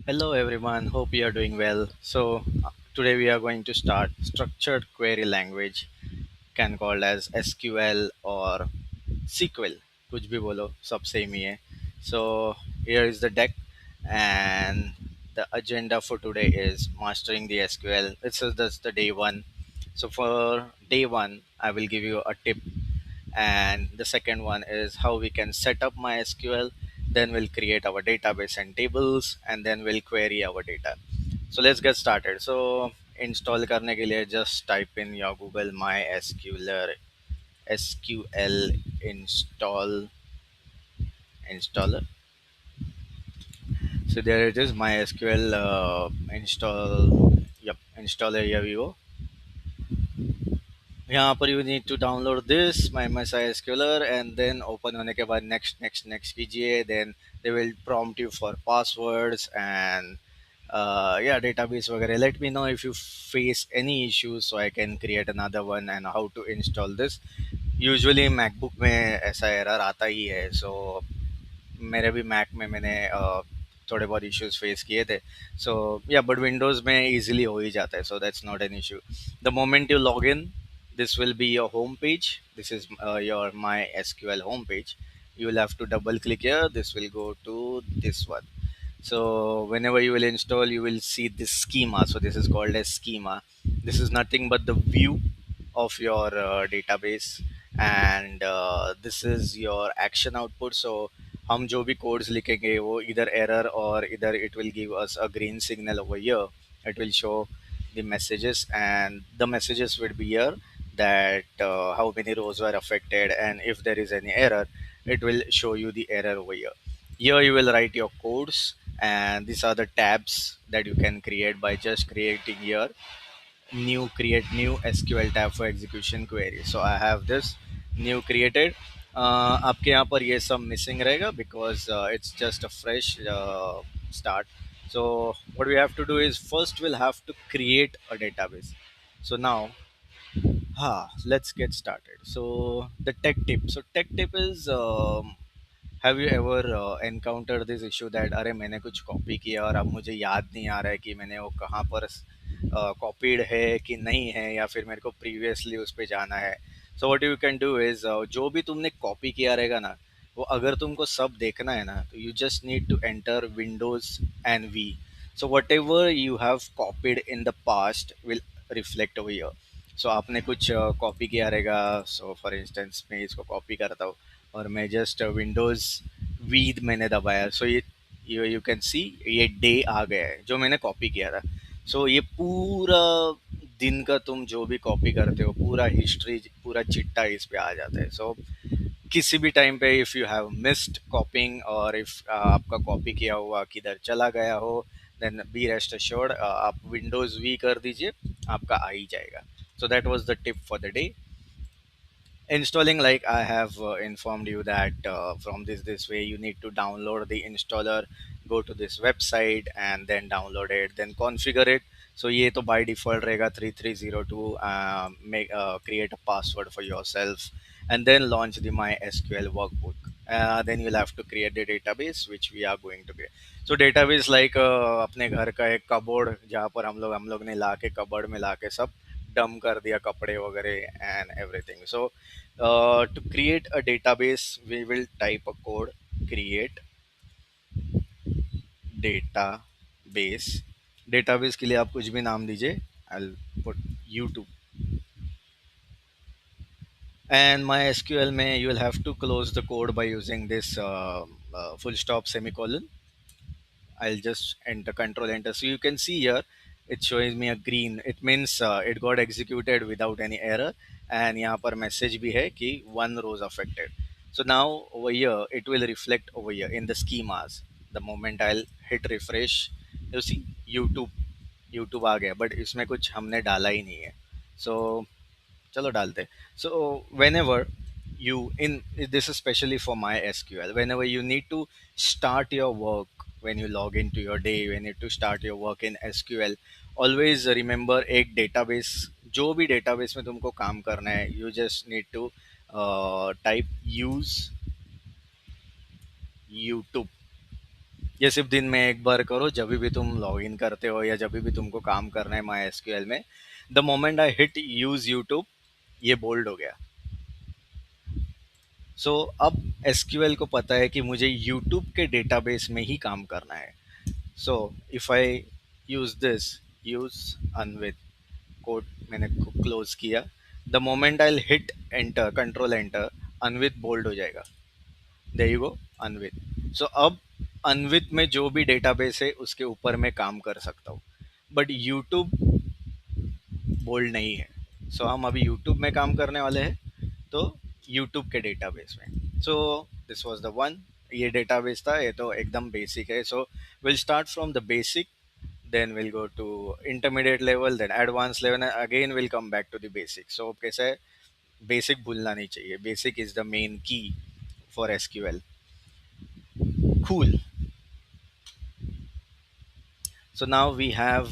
Hello everyone, hope you are doing well. Today we are going to start structured query language, can called as SQL or SQL. कुछ भी बोलो सब same ही है. So here is the deck and the agenda for today is mastering the SQL. This is just the day one. So for day one, I will give you a tip, and the second one is how we can set up MySQL. Then we'll create our database and tables, and then we'll query our data. So let's get started. So install करने के लिए just type in your Google MySQL SQL installer. So there it is, MySQL install. Yep, installer here we go. यहाँ पर you need to download this my MySQLer and then open होने के बाद next next next कीजिए. Then they will prompt you for passwords and या database वगैरह. Let me know if you face any issues so I can create another one and how to install this. Usually MacBook में ऐसा error आता ही है. सो मेरे भी Mac में मैंने थोड़े बहुत इश्यूज फेस किए थे. सो या बट विंडोज़ में इजीली हो ही जाता है. So that's not an issue. The moment you log in, this will be your home page. This is your MySQL home page. You will have to double click here. This will go to this one. So whenever you will install, you will see this schema. So this is called as schema. This is nothing but the view of your database, and this is your action output. So हम जो भी codes लिखेंगे वो either error or either it will give us a green signal over here. It will show the messages, and the messages will be here that how many rows were affected, and if there is any error it will show you the error over here. Here you will write your codes, and these are the tabs that you can create by just creating here new, create new SQL tab for execution query. So I have this new created. आपके यहाँ पर ये सब missing रहेगा because it's just a fresh start. So what we have to do is first we'll have to create a database. So now let's get started. So the tech tip. So tech tip is, have you ever encountered this issue that अरे मैंने कुछ copy किया और अब मुझे याद नहीं आ रहा है कि मैंने वो कहाँ पर कॉपीड है कि नहीं है, या फिर मेरे को प्रीवियसली उस पर जाना है. So what you can do is, जो भी तुमने कॉपी किया रहेगा ना, वो अगर तुमको सब देखना है ना, तो you just need to enter Windows and V. So whatever you have copied in the past will reflect over here. So आपने कुछ कॉपी किया रहेगा. सो फॉर इंस्टेंस मैं इसको कॉपी करता हूँ और मैं जस्ट विंडोज़ वी मैंने दबाया. सो ये यू कैन सी ये डे आ गया है जो मैंने कॉपी किया था. सो ये पूरा दिन का तुम जो भी कॉपी करते हो पूरा हिस्ट्री पूरा चिट्टा इस पे आ जाता है. सो किसी भी टाइम पे इफ़ यू हैव मिस्ड कॉपिंग और इफ़ आपका कॉपी किया हुआ किधर चला गया हो, देन बी रेस्ट अश्योर्ड आप विंडोज़ वी कर दीजिए, आपका आ ही जाएगा. So that was the tip for the day. Installing, like I have informed you that from this way you need to download the installer, go to this website and then download it, then configure it. So ये तो by default रहेगा 3302. Make create a password for yourself and then launch the MySQL workbook. Then you'll have to create the database which we are going to create. So database like अपने घर का एक cupboard जहाँ पर हम लोग ने ला के कबर्ड में ला के सब डम कर दिया कपड़े वगैरह and everything. So to create a database, we will type a code create database. database के लिए आप कुछ भी नाम दीजिए. I'll put YouTube. And MySQL में you will have to close the code by using this full stop semicolon. I'll just enter control enter. So you can see here it's showing me a green. It means it got executed without any error. And यहाँ पर message भी है कि one row is affected. So now over here it will reflect over here in the schemas. The moment I'll hit refresh, you see YouTube आ गया, but इसमें कुछ हमने डाला ही नहीं है. So चलो डालते. So whenever you in this is especially for MySQL, whenever you need to start your work, when you log into your day, when you need to start your work in SQL, always remember एक database, जो भी database में तुमको काम करना है, you just need to type use YouTube. ये सिर्फ दिन में एक बार करो, जब भी तुम लॉग इन करते हो या जब भी तुमको काम करना है माई एसक्यूएल में। The moment I hit use YouTube, ये बोल्ड हो गया। सो अब एसक्यूएल को पता है कि मुझे यूट्यूब के डेटाबेस में ही काम करना है। So if I use this, use Anvith code, मैंने क्लोज किया, the moment I hit enter, control enter, Anvith bold हो जाएगा। देयर यू गो, अनविद। सो अब अनविद में जो भी डेटाबेस है उसके ऊपर मैं काम कर सकता हूँ, बट यूट्यूब बोल्ड नहीं है। सो हम अभी यूट्यूब में काम करने वाले हैं, तो यूट्यूब के डेटाबेस में। So this was the one, ये डेटाबेस था, ये तो एकदम बेसिक है। So will start from the basic, then we'll go to intermediate level, then advanced level, and again we'll come back to the basic. So कैसे है, basic भूलना नहीं चाहिए, basic is the main key for SQL. Cool. So now we have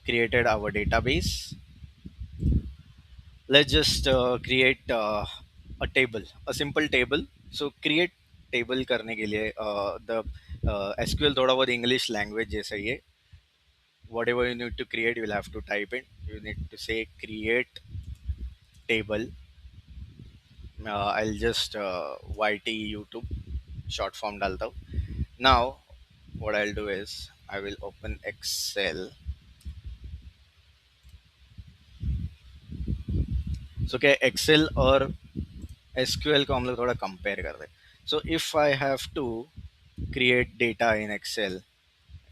created our database. Let's just create a table, a simple table. So create table करने के लिए the SQL थोड़ा बहुत English language जैसा ही है। Whatever you need to create, you will have to type it. You need to say create table. I'll just YT YouTube short form डालता हूँ। Now what I'll do is I will open Excel. So क्या Excel और SQL को हम लोग थोड़ा compare कर रहे हैं। So if I have to create data in Excel,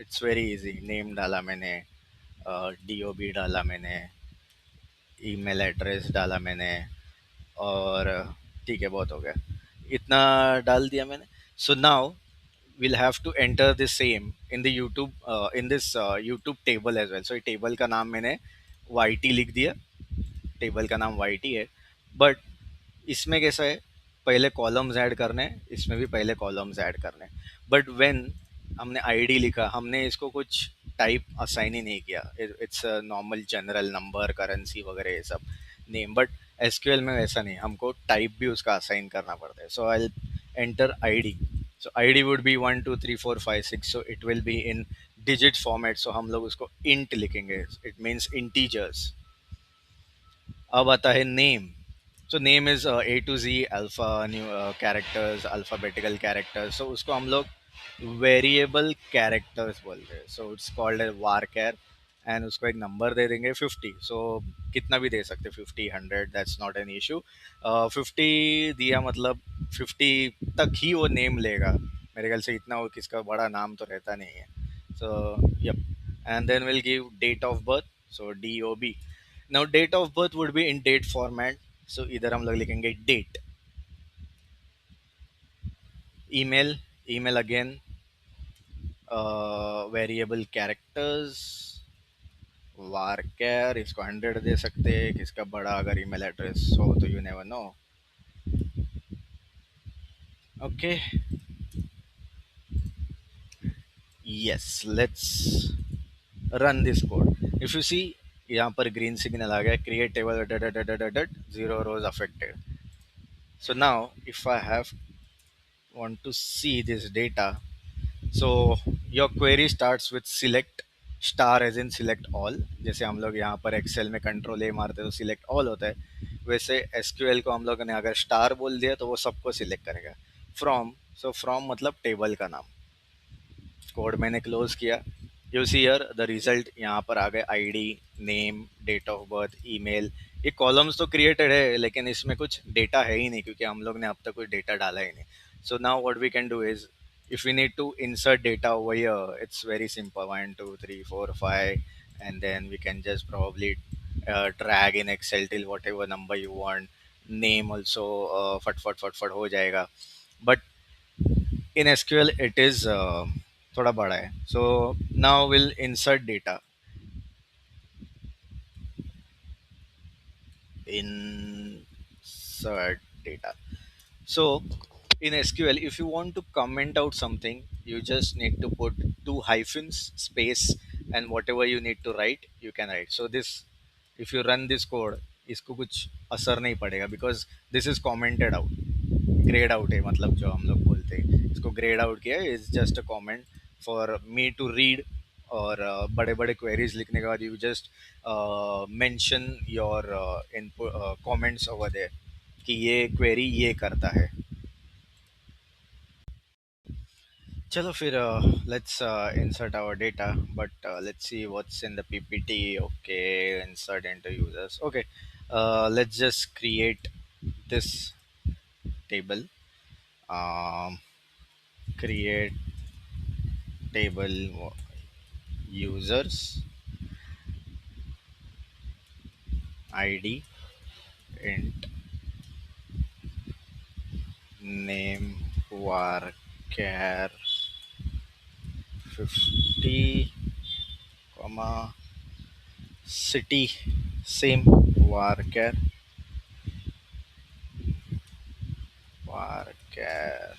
it's very easy. Name डाला मैंने, DOB डाला मैंने, ईमेल एड्रेस डाला मैंने, और ठीक है, बहुत हो गया, इतना डाल दिया मैंने। So now we'll have to enter the same in the YouTube in this YouTube table as well. So ये टेबल का नाम मैंने YT लिख दिया, टेबल का नाम YT है। बट इसमें कैसा है, पहले कॉलम्स ऐड करने हैं, इसमें भी पहले कॉलम्स ऐड करने हैं। बट व्हेन हमने आईडी लिखा, हमने इसको कुछ टाइप असाइन ही नहीं किया। It's normal general number, currency वगैरह ये सब नेम। बट एसक्यूएल में वैसा नहीं, हमको टाइप भी उसका असाइन करना पड़ता है। So I enter ID. So ID would be 1 2 3 4 5 6, so it will be in digit format. So हम लोग उसको इंट लिखेंगे, इट मीन्स इंटीजर्स। अब आता है name. So name is a to z alphanumeric characters, alphabetical characters. So उसको हम लोग वेरिएबल कैरेक्टर्स बोलते हैं। So it's called a varchar. And उसको एक नंबर दे देंगे 50। सो कितना भी दे सकते, 50 100, दैट्स नॉट एन इशू। 50 दिया मतलब 50 तक ही वो नेम लेगा, मेरे ख्याल से इतना वो किसका बड़ा नाम तो रहता नहीं है। So yup, and then will give date of birth. So DOB। Now date of birth would be in date format. So इधर हम लोग लिखेंगे date. Email, email again variable characters, varchar, इसको 100 दे सकते हैं, किसका बड़ा अगर ईमेल एड्रेस हो तो you never know. Okay, yes, let's run this code. If you see, यहाँ पर ग्रीन सिग्नल आ गया, क्रिएट टेबल डट 0 rows affected. So now if I have want to see this data, so your query starts with select star as in select all। जैसे हम लोग यहाँ पर एक्सेल में कंट्रोल ए मारते हैं तो सिलेक्ट ऑल होता है, वैसे एसक्यूएल को हम लोग ने अगर स्टार बोल दिया तो वो सबको सिलेक्ट करेगा। फ्रॉम, सो फ्रॉम मतलब टेबल का नाम। कोड मैंने क्लोज किया। You see here the result, यहाँ पर आ गए ID, name, date of birth, email. ये कॉलम्स तो क्रिएटेड है लेकिन इसमें कुछ डेटा है ही नहीं, क्योंकि हम लोग ने अब तक कुछ डेटा डाला ही नहीं। So now what we can do is, if we need to insert data over here, it's very simple, 1 2 3 4 5, and then we can just probably drag in Excel till whatever number you want। name also फट फट फट फट हो जाएगा। but in SQL it is थोड़ा बड़ा है। so now we'll insert data, insert data। So in SQL, if you want to comment out something, you just need to put two hyphens, space, and whatever you need to write, you can write। So this, if you run this code, इसको कुछ असर नहीं पड़ेगा, because this is commented out, grayed out है, मतलब जो हम लोग बोलते हैं इसको ग्रेड आउट किया है, is just a comment for me to read. और बड़े बड़े क्वेरीज लिखने के बाद you just mention your input comments over there कि ये क्वेरी ये करता है। चलो फिर लेट्स insert our data, but let's see what's in the ppt. Okay, insert into users. Okay, let's just create this table. um, Create table users id int name varchar 50 comma city same varchar varchar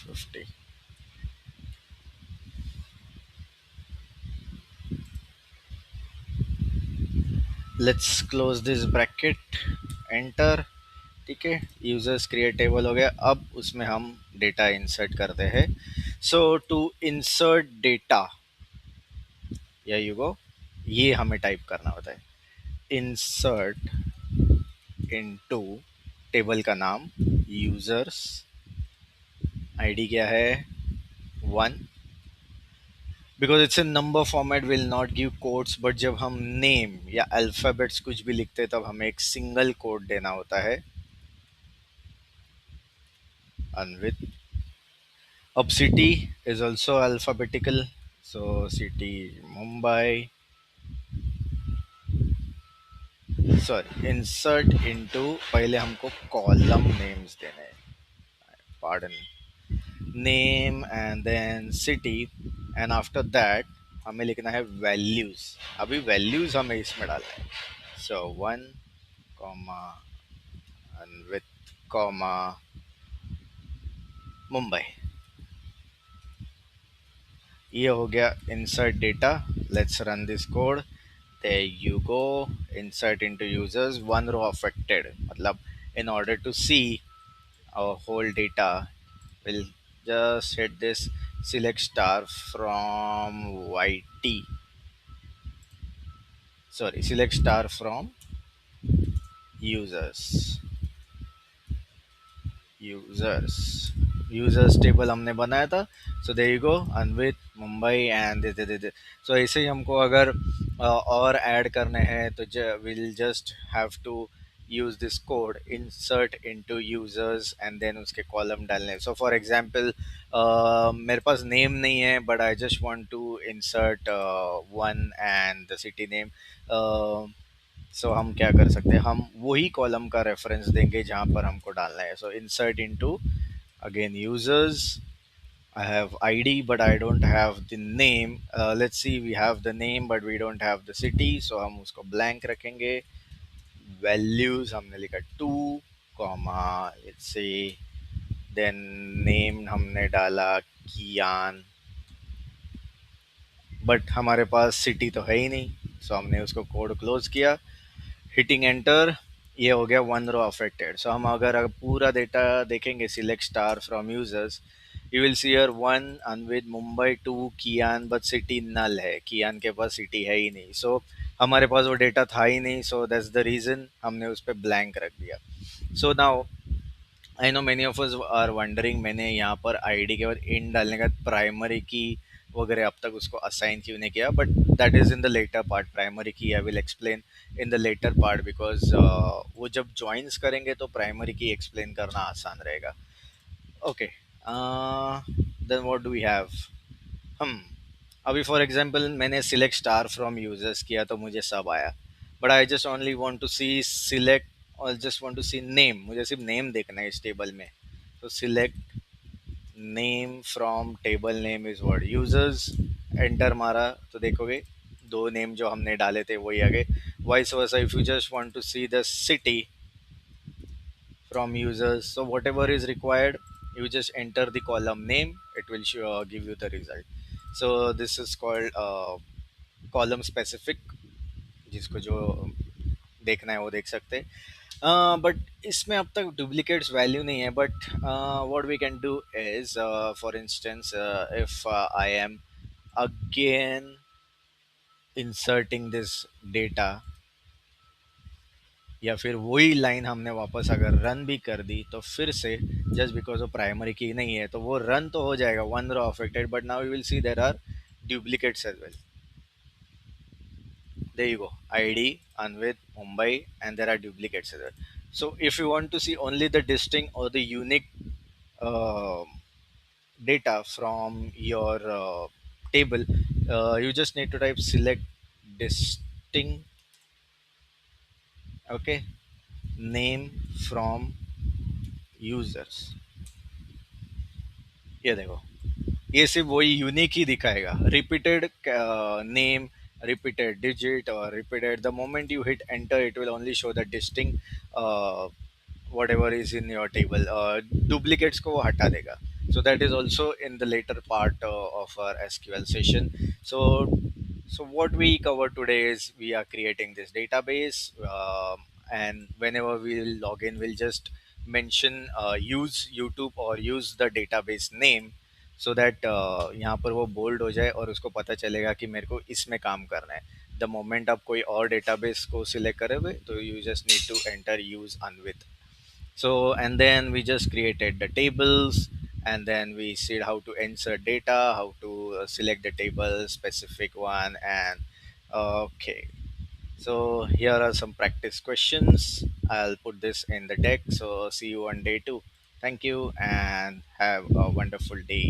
50. Let's close this bracket, enter. ठीक है, users create table हो गया। अब उसमें हम data insert करते हैं। सो to insert data, या यू गो, ये हमें टाइप करना होता है, इंसर्ट इनटू टेबल का नाम यूजर्स, आईडी क्या है 1, because it's in number format will not give codes, but जब हम नेम या अल्फाबेट्स कुछ भी लिखते हैं तब हमें एक सिंगल कोड देना होता है, अनविथ। अब city is also alphabetical, so city Mumbai, sorry insert into, पहले हमको कॉलम नेम्स देने हैं, pardon, name and then city, and after that हमें लिखना है वैल्यूज। अभी वैल्यूज हमें इसमें डालना है, सो 1 कॉमा विथ कॉमा मुंबई। ये हो गया insert data. Let's run this code. there you go, insert into users, one row affected, मतलब in order to see our whole data, we'll just hit this select star from yt, sorry, select star from users, users table हमने बनाया था। So there you go, Anvith Mumbai and they. So ऐसे ही हमको अगर और add करने हैं तो will just have to use this code, insert into users and then उसके कॉलम डालने। सो फॉर एग्जांपल मेरे पास नेम नहीं है, but I just want to insert one and the city name. So हम क्या कर सकते हैं, हम वही कॉलम का रेफरेंस देंगे जहाँ पर हमको डालना है। So insert into again users, I have ID but I don't have the name. Let's see, we have the name but we don't have the city, so हम उसको blank रखेंगे। values हमने लिखा 2 comma let's say, then name हमने डाला कियान, but हमारे पास city तो है ही नहीं, सो हमने उसको कोड क्लोज किया, हिटिंग एंटर। ये हो गया वन रो अफेक्टेड। सो हम अगर पूरा डेटा देखेंगे, select star from users, you will see here 1 Anvith Mumbai, 2 Kiyan, but city null है, कियान के पास सिटी है ही नहीं। सो हमारे पास वो डेटा था ही नहीं, सो दैट्स द रीज़न हमने उस पर ब्लैंक रख दिया। So now I know many of us are wondering, मैंने यहाँ पर आईडी के बाद इन डालने का प्राइमरी की वगैरह अब तक उसको असाइन क्यों नहीं किया, but that is in the later part. Primary key I will explain in the later part, because वो जब ज्वाइंस करेंगे तो प्राइमरी की एक्सप्लेन करना आसान रहेगा। Okay, then what do we have, हम अभी फॉर एग्जांपल मैंने सिलेक्ट स्टार फ्रॉम यूजर्स किया तो मुझे सब आया, but I just only want to see select, और just want to see name, मुझे सिर्फ नेम देखना है इस टेबल में। तो select name from table name is word users, enter मारा तो देखोगे दो नेम जो हमने डाले थे वही आ गए। Vice versa, if you just want to see the city from users, so whatever is required, you just enter the column name, it will give you the result. So this is called column specific, जिसको जो देखना है वो देख सकते। But इसमें अब तक डुप्लीकेट्स वैल्यू नहीं है, but what we can do is, for instance, if I am again inserting this data, या फिर वही लाइन हमने वापस अगर रन भी कर दी तो फिर से, जस्ट बिकॉज वो प्राइमरी की नहीं है तो वो रन तो हो जाएगा, one row affected, but now you will see there are duplicates as well. There you go, id, Anvit, Mumbai, and there are duplicates as well. So if you want to see only the distinct or the unique uh, data from your table, you just need to type select distinct, okay, name from users. ये देखो, ये सिर्फ वही unique ही दिखाएगा, repeated name, repeated digit or repeated, the moment you hit enter it will only show the distinct whatever is in your table. Duplicates को वो हटा देगा. So that is also in the later part of our SQL session. So what we cover today is we are creating this database, and whenever we'll log in we'll just mention use YouTube or use the database name, so that यहाँ पर वो bold हो जाए और उसको पता चलेगा कि मेरे को इसमें काम करना है. द मोमेंट आप कोई और डेटाबेस को सिलेक्ट करोगे तो you just need to enter use Anvith. So, and then we just created the tables, and then we see how to insert data, how to select the table, specific one, and okay. So here are some practice questions. I'll put this in the deck. So see you on day two. Thank you and have a wonderful day.